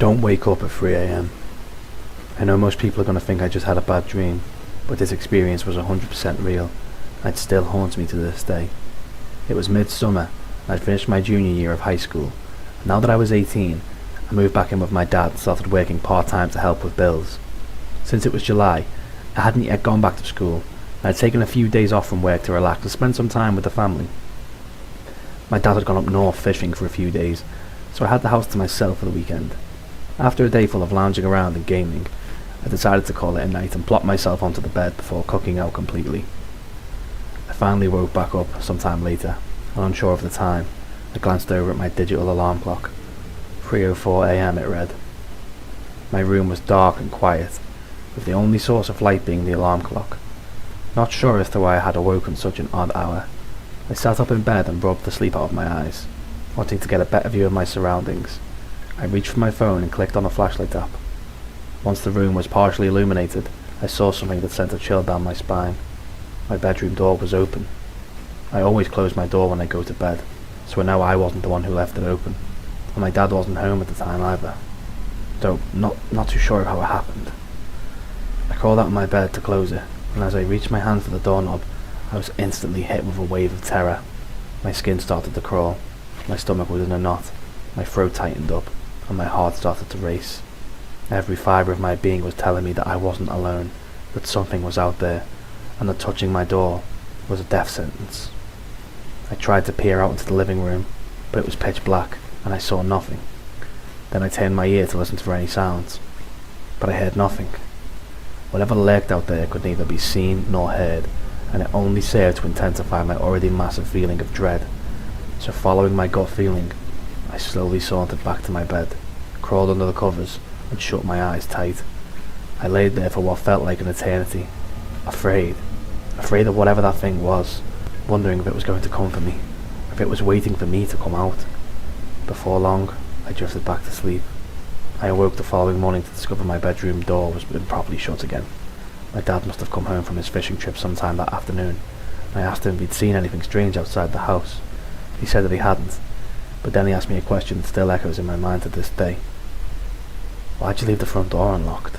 Don't wake up at 3 a.m. I know most people are going to think I just had a bad dream, but this experience was 100% real, and it still haunts me to this day. It was midsummer, and I'd finished my junior year of high school, and now that I was 18, I moved back in with my dad and started working part-time to help with bills. Since it was July, I hadn't yet gone back to school, and I'd taken a few days off from work to relax and spend some time with the family. My dad had gone up north fishing for a few days, so I had the house to myself for the weekend. After a day full of lounging around and gaming, I decided to call it a night and plop myself onto the bed before cooking out completely. I finally woke back up sometime later, and unsure of the time, I glanced over at my digital alarm clock. 3:04 a.m. it read. My room was dark and quiet, with the only source of light being the alarm clock. Not sure as to why I had awoken such an odd hour, I sat up in bed and rubbed the sleep out of my eyes, wanting to get a better view of my surroundings. I reached for my phone and clicked on the flashlight app. Once the room was partially illuminated, I saw something that sent a chill down my spine. My bedroom door was open. I always close my door when I go to bed, so now I wasn't the one who left it open, and my dad wasn't home at the time either, though not too sure of how it happened. I crawled out of my bed to close it, and as I reached my hand for the doorknob, I was instantly hit with a wave of terror. My skin started to crawl, my stomach was in a knot, my throat tightened up, and my heart started to race. Every fibre of my being was telling me that I wasn't alone, that something was out there, and that touching my door was a death sentence. I tried to peer out into the living room, but it was pitch black, and I saw nothing. Then I turned my ear to listen for any sounds, but I heard nothing. Whatever lurked out there could neither be seen nor heard, and it only served to intensify my already massive feeling of dread. So following my gut feeling, I slowly sauntered back to my bed, crawled under the covers, and shut my eyes tight. I laid there for what felt like an eternity, afraid of whatever that thing was, wondering if it was going to come for me, if it was waiting for me to come out. Before long, I drifted back to sleep. I awoke the following morning to discover my bedroom door was improperly shut again. My dad must have come home from his fishing trip sometime that afternoon. I asked him if he'd seen anything strange outside the house. He said that he hadn't, but then he asked me a question that still echoes in my mind to this day. Why'd you leave the front door unlocked?